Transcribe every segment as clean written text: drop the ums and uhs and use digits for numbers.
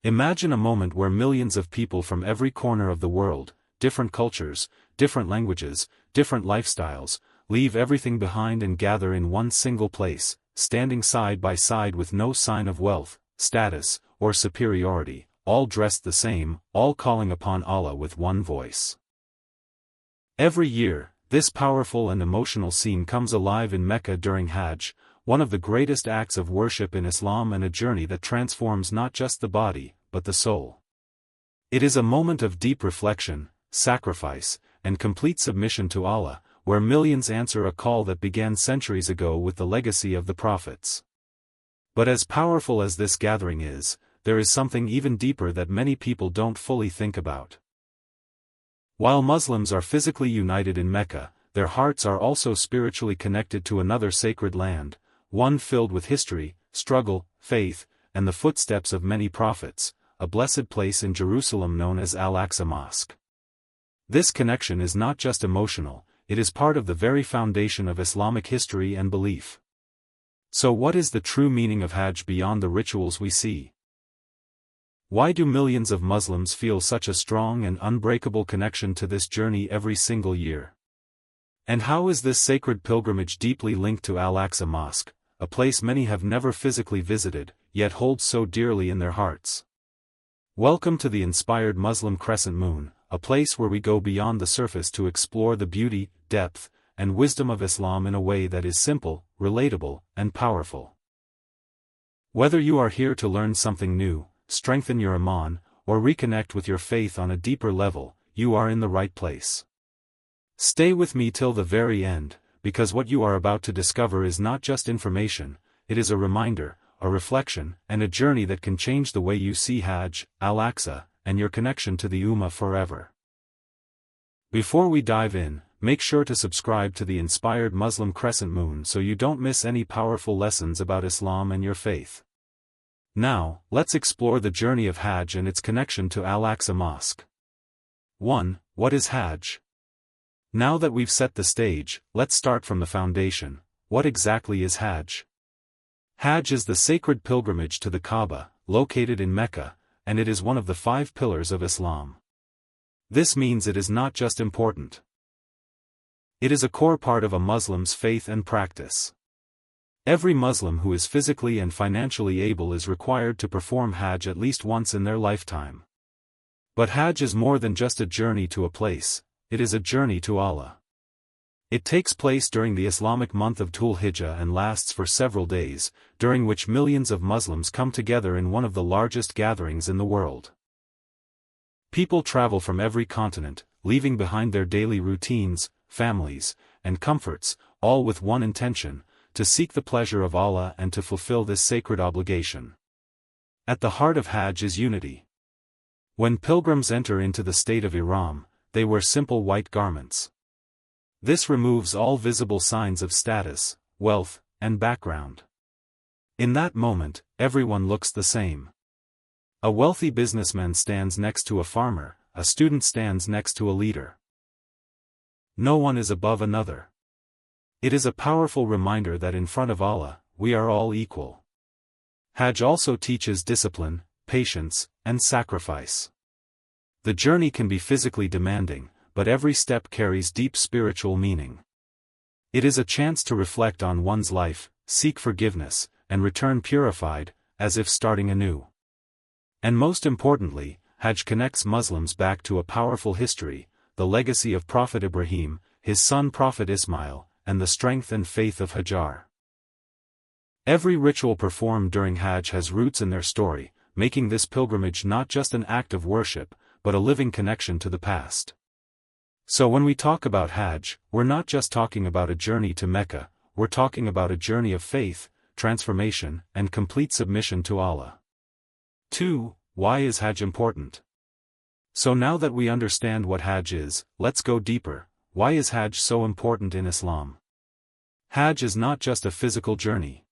Imagine a moment where millions of people from every corner of the world, different cultures, different languages, different lifestyles, leave everything behind and gather in one single place, standing side by side with no sign of wealth, status, or superiority, all dressed the same, all calling upon Allah with one voice. Every year, this powerful and emotional scene comes alive in Mecca during Hajj, one of the greatest acts of worship in Islam and a journey that transforms not just the body, but the soul. It is a moment of deep reflection, sacrifice, and complete submission to Allah, where millions answer a call that began centuries ago with the legacy of the prophets. But as powerful as this gathering is, there is something even deeper that many people don't fully think about. While Muslims are physically united in Mecca, their hearts are also spiritually connected to another sacred land, one filled with history, struggle, faith, and the footsteps of many prophets, a blessed place in Jerusalem known as Al-Aqsa Mosque. This connection is not just emotional, it is part of the very foundation of Islamic history and belief. So what is the true meaning of Hajj beyond the rituals we see? Why do millions of Muslims feel such a strong and unbreakable connection to this journey every single year? And how is this sacred pilgrimage deeply linked to Al-Aqsa Mosque, a place many have never physically visited, yet hold so dearly in their hearts? Welcome to the Inspired Muslim Crescent Moon, a place where we go beyond the surface to explore the beauty, depth, and wisdom of Islam in a way that is simple, relatable, and powerful. Whether you are here to learn something new, strengthen your iman, or reconnect with your faith on a deeper level, you are in the right place. Stay with me till the very end, because what you are about to discover is not just information, it is a reminder, a reflection, and a journey that can change the way you see Hajj, Al-Aqsa, and your connection to the Ummah forever. Before we dive in, make sure to subscribe to the Inspired Muslim Crescent Moon so you don't miss any powerful lessons about Islam and your faith. Now, let's explore the journey of Hajj and its connection to Al-Aqsa Mosque. 1. What is Hajj? Now that we've set the stage, let's start from the foundation. What exactly is Hajj? Hajj is the sacred pilgrimage to the Kaaba, located in Mecca, and it is one of the 5 pillars of Islam. This means it is not just important. It is a core part of a Muslim's faith and practice. Every Muslim who is physically and financially able is required to perform Hajj at least once in their lifetime. But Hajj is more than just a journey to a place, it is a journey to Allah. It takes place during the Islamic month of Dhul Hijjah and lasts for several days, during which millions of Muslims come together in one of the largest gatherings in the world. People travel from every continent, leaving behind their daily routines, families, and comforts, all with one intention, to seek the pleasure of Allah and to fulfill this sacred obligation. At the heart of Hajj is unity. When pilgrims enter into the state of Ihram, they wear simple white garments. This removes all visible signs of status, wealth, and background. In that moment, everyone looks the same. A wealthy businessman stands next to a farmer, a student stands next to a leader. No one is above another. It is a powerful reminder that in front of Allah, we are all equal. Hajj also teaches discipline, patience, and sacrifice. The journey can be physically demanding, but every step carries deep spiritual meaning. It is a chance to reflect on one's life, seek forgiveness, and return purified, as if starting anew. And most importantly, Hajj connects Muslims back to a powerful history, the legacy of Prophet Ibrahim, his son Prophet Ismail, and the strength and faith of Hajar. Every ritual performed during Hajj has roots in their story, making this pilgrimage not just an act of worship, but a living connection to the past. So when we talk about Hajj, we're not just talking about a journey to Mecca, we're talking about a journey of faith, transformation, and complete submission to Allah. 2. Why is Hajj important? So now that we understand what Hajj is, let's go deeper. Why is Hajj so important in Islam? Hajj is not just a physical journey.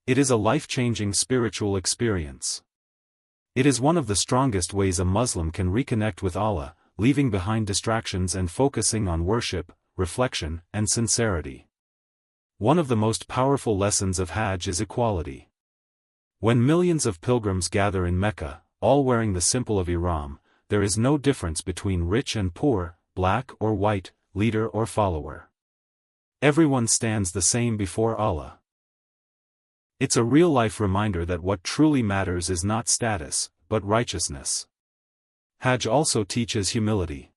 It is a life-changing spiritual experience. It is one of the strongest ways a Muslim can reconnect with Allah, leaving behind distractions and focusing on worship, reflection, and sincerity. One of the most powerful lessons of Hajj is equality. When millions of pilgrims gather in Mecca, all wearing the symbol of Ihram, there is no difference between rich and poor, black or white, leader or follower. Everyone stands the same before Allah. It's a real-life reminder that what truly matters is not status, but righteousness. Hajj also teaches humility.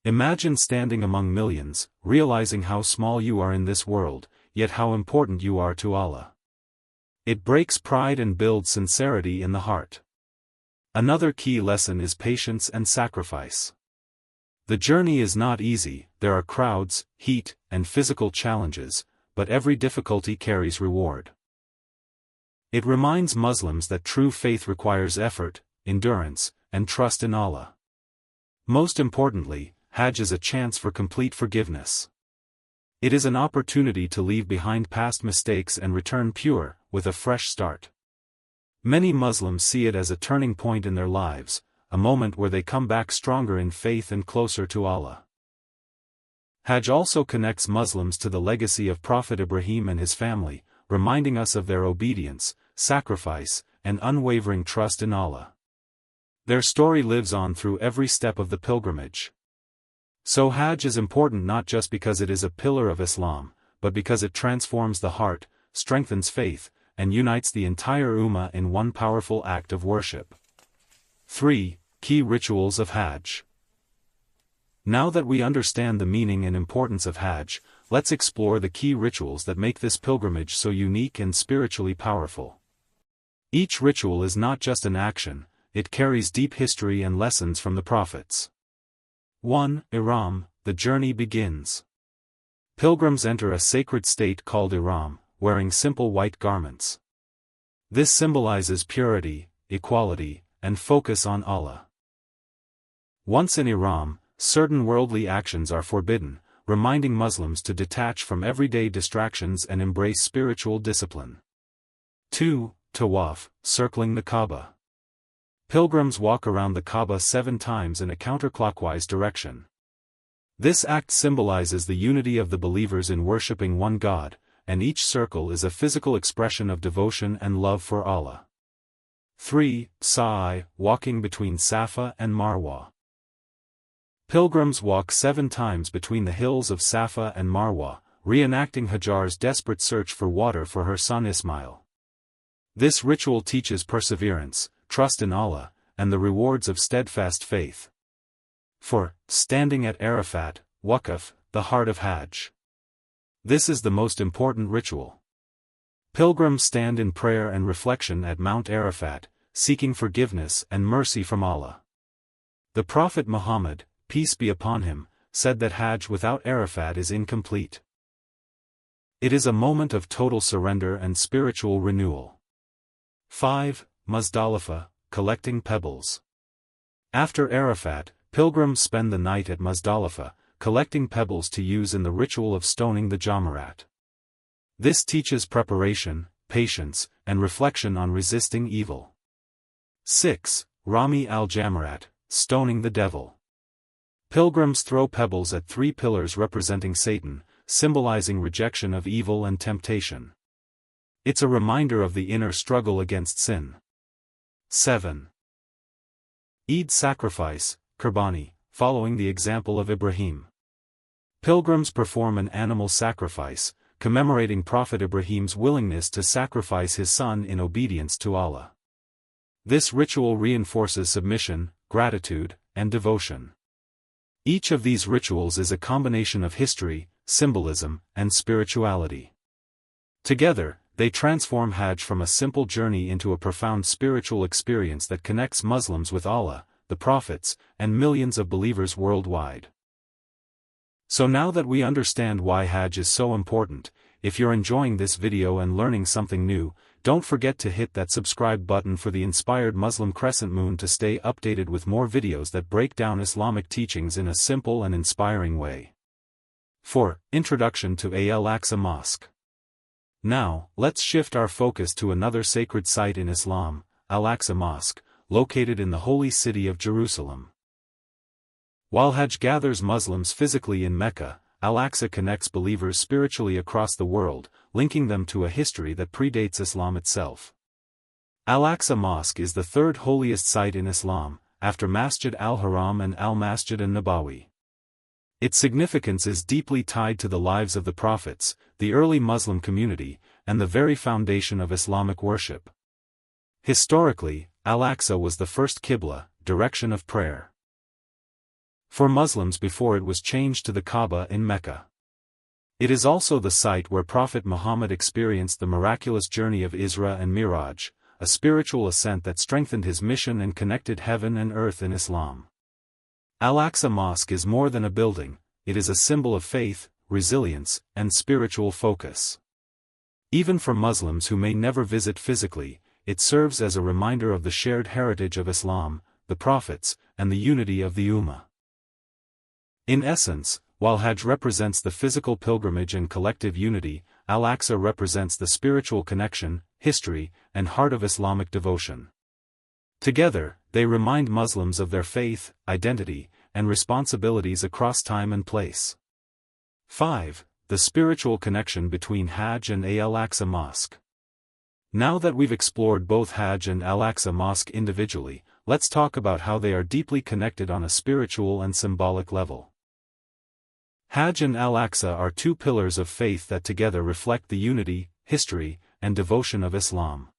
Imagine standing among millions, realizing how small you are in this world, yet how important you are to Allah. It breaks pride and builds sincerity in the heart. Another key lesson is patience and sacrifice. The journey is not easy, there are crowds, heat, and physical challenges, but every difficulty carries reward. It reminds Muslims that true faith requires effort, endurance, and trust in Allah. Most importantly, Hajj is a chance for complete forgiveness. It is an opportunity to leave behind past mistakes and return pure, with a fresh start. Many Muslims see it as a turning point in their lives, a moment where they come back stronger in faith and closer to Allah. Hajj also connects Muslims to the legacy of Prophet Ibrahim and his family, reminding us of their obedience, sacrifice, and unwavering trust in Allah. Their story lives on through every step of the pilgrimage. So Hajj is important not just because it is a pillar of Islam, but because it transforms the heart, strengthens faith, and unites the entire Ummah in one powerful act of worship. 3. Key rituals of Hajj. Now that we understand the meaning and importance of Hajj, let's explore the key rituals that make this pilgrimage so unique and spiritually powerful. Each ritual is not just an action, it carries deep history and lessons from the prophets. 1. Ihram, the journey begins. Pilgrims enter a sacred state called Ihram, wearing simple white garments. This symbolizes purity, equality, and focus on Allah. Once in Ihram, certain worldly actions are forbidden, reminding Muslims to detach from everyday distractions and embrace spiritual discipline. 2. Tawaf, circling the Kaaba. Pilgrims walk around the Kaaba 7 times in a counterclockwise direction. This act symbolizes the unity of the believers in worshipping one God, and each circle is a physical expression of devotion and love for Allah. 3. Sa'i, walking between Safa and Marwa. Pilgrims walk 7 times between the hills of Safa and Marwa, reenacting Hajar's desperate search for water for her son Ismail. This ritual teaches perseverance, trust in Allah, and the rewards of steadfast faith. 4. Standing at Arafat, Waqf, the heart of Hajj. This is the most important ritual. Pilgrims stand in prayer and reflection at Mount Arafat, seeking forgiveness and mercy from Allah. The Prophet Muhammad, peace be upon him, said that Hajj without Arafat is incomplete. It is a moment of total surrender and spiritual renewal. 5. Muzdalifah, collecting pebbles. After Arafat, pilgrims spend the night at Muzdalifah, collecting pebbles to use in the ritual of stoning the Jamarat. This teaches preparation, patience, and reflection on resisting evil. 6. Rami al-Jamarat, stoning the devil. Pilgrims throw pebbles at 3 pillars representing Satan, symbolizing rejection of evil and temptation. It's a reminder of the inner struggle against sin. 7. Eid sacrifice, Qurbani, following the example of Ibrahim. Pilgrims perform an animal sacrifice, commemorating Prophet Ibrahim's willingness to sacrifice his son in obedience to Allah. This ritual reinforces submission, gratitude, and devotion. Each of these rituals is a combination of history, symbolism, and spirituality. Together, they transform Hajj from a simple journey into a profound spiritual experience that connects Muslims with Allah, the prophets, and millions of believers worldwide. So now that we understand why Hajj is so important, if you're enjoying this video and learning something new, don't forget to hit that subscribe button for the Inspired Muslim Crescent Moon to stay updated with more videos that break down Islamic teachings in a simple and inspiring way. 4. Introduction to Al-Aqsa Mosque. Now, let's shift our focus to another sacred site in Islam, Al-Aqsa Mosque, located in the holy city of Jerusalem. While Hajj gathers Muslims physically in Mecca, Al-Aqsa connects believers spiritually across the world, linking them to a history that predates Islam itself. Al-Aqsa Mosque is the third holiest site in Islam, after Masjid al-Haram and al-Masjid an-Nabawi. Its significance is deeply tied to the lives of the prophets, the early Muslim community, and the very foundation of Islamic worship. Historically, Al-Aqsa was the first Qibla, direction of prayer, for Muslims before it was changed to the Kaaba in Mecca. It is also the site where Prophet Muhammad experienced the miraculous journey of Isra and Miraj, a spiritual ascent that strengthened his mission and connected heaven and earth in Islam. Al-Aqsa Mosque is more than a building, it is a symbol of faith, resilience, and spiritual focus. Even for Muslims who may never visit physically, it serves as a reminder of the shared heritage of Islam, the prophets, and the unity of the Ummah. In essence, while Hajj represents the physical pilgrimage and collective unity, Al-Aqsa represents the spiritual connection, history, and heart of Islamic devotion. Together, they remind Muslims of their faith, identity, and responsibilities across time and place. 5. The spiritual connection between Hajj and Al-Aqsa Mosque. Now that we've explored both Hajj and Al-Aqsa Mosque individually, let's talk about how they are deeply connected on a spiritual and symbolic level. Hajj and Al-Aqsa are two pillars of faith that together reflect the unity, history, and devotion of Islam.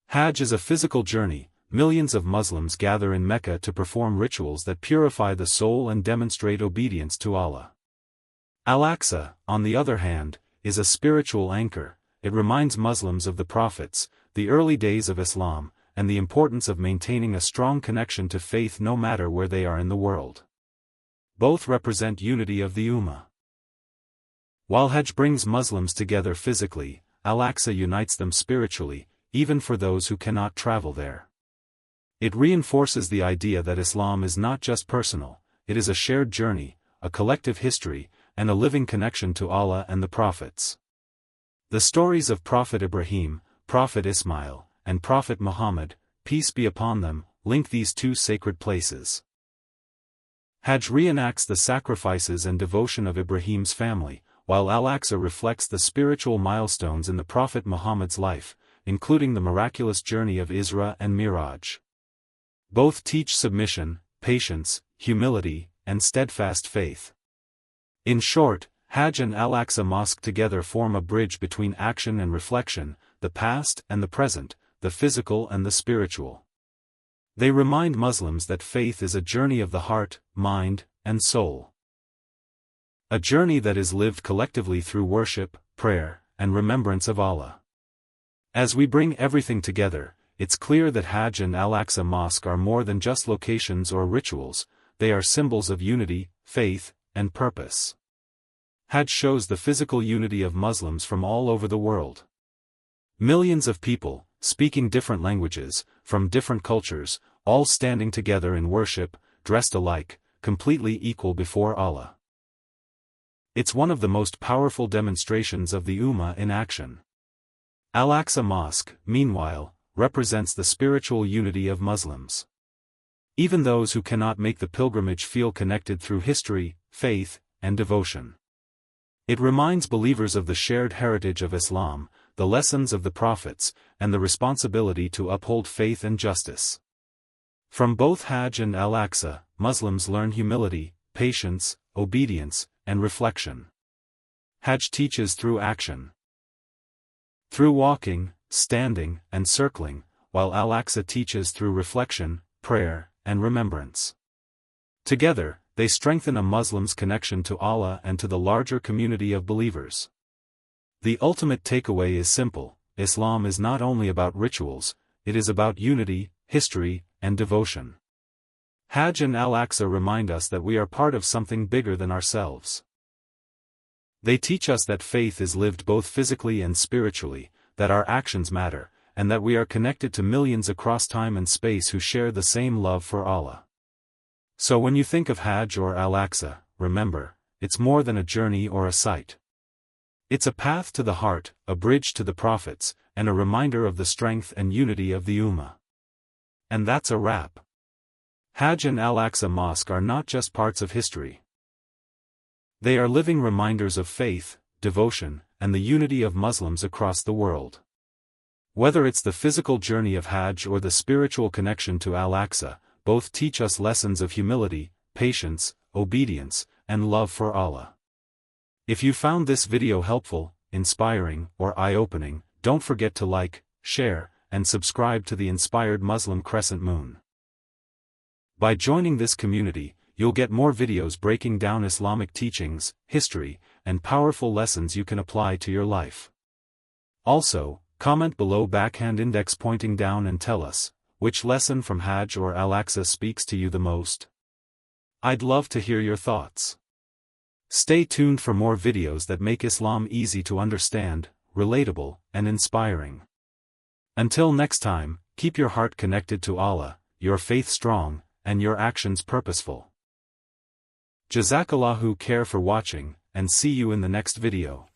Hajj is a physical journey. Millions of Muslims gather in Mecca to perform rituals that purify the soul and demonstrate obedience to Allah. Al-Aqsa, on the other hand, is a spiritual anchor. It reminds Muslims of the prophets, the early days of Islam, and the importance of maintaining a strong connection to faith no matter where they are in the world. Both represent unity of the Ummah. While Hajj brings Muslims together physically, Al-Aqsa unites them spiritually, even for those who cannot travel there. It reinforces the idea that Islam is not just personal, it is a shared journey, a collective history, and a living connection to Allah and the prophets. The stories of Prophet Ibrahim, Prophet Ismail, and Prophet Muhammad, peace be upon them, link these two sacred places. Hajj reenacts the sacrifices and devotion of Ibrahim's family, while Al-Aqsa reflects the spiritual milestones in the Prophet Muhammad's life, including the miraculous journey of Isra and Miraj. Both teach submission, patience, humility, and steadfast faith. In short, Hajj and Al-Aqsa Mosque together form a bridge between action and reflection, the past and the present, the physical and the spiritual. They remind Muslims that faith is a journey of the heart, mind, and soul. A journey that is lived collectively through worship, prayer, and remembrance of Allah. As we bring everything together, it's clear that Hajj and Al-Aqsa Mosque are more than just locations or rituals, they are symbols of unity, faith, and purpose. Hajj shows the physical unity of Muslims from all over the world. Millions of people, speaking different languages, from different cultures, all standing together in worship, dressed alike, completely equal before Allah. It's one of the most powerful demonstrations of the Ummah in action. Al-Aqsa Mosque, meanwhile, represents the spiritual unity of Muslims. Even those who cannot make the pilgrimage feel connected through history, faith, and devotion. It reminds believers of the shared heritage of Islam, the lessons of the prophets, and the responsibility to uphold faith and justice. From both Hajj and Al-Aqsa, Muslims learn humility, patience, obedience, and reflection. Hajj teaches through action. Through walking, standing, and circling, while Al-Aqsa teaches through reflection, prayer, and remembrance. Together, they strengthen a Muslim's connection to Allah and to the larger community of believers. The ultimate takeaway is simple: Islam is not only about rituals, it is about unity, history, and devotion. Hajj and Al-Aqsa remind us that we are part of something bigger than ourselves. They teach us that faith is lived both physically and spiritually, that our actions matter, and that we are connected to millions across time and space who share the same love for Allah. So when you think of Hajj or Al-Aqsa, remember, it's more than a journey or a site. It's a path to the heart, a bridge to the prophets, and a reminder of the strength and unity of the Ummah. And that's a wrap. Hajj and Al-Aqsa Mosque are not just parts of history. They are living reminders of faith, devotion, and the unity of Muslims across the world. Whether it's the physical journey of Hajj or the spiritual connection to Al-Aqsa, both teach us lessons of humility, patience, obedience, and love for Allah. If you found this video helpful, inspiring, or eye-opening, don't forget to like, share, and subscribe to the Inspired Muslim Crescent Moon. By joining this community, you'll get more videos breaking down Islamic teachings, history, and powerful lessons you can apply to your life. Also, comment below backhand index pointing down and tell us, which lesson from Hajj or Al-Aqsa speaks to you the most? I'd love to hear your thoughts. Stay tuned for more videos that make Islam easy to understand, relatable, and inspiring. Until next time, keep your heart connected to Allah, your faith strong, and your actions purposeful. Jazakallahu khair for watching, and see you in the next video.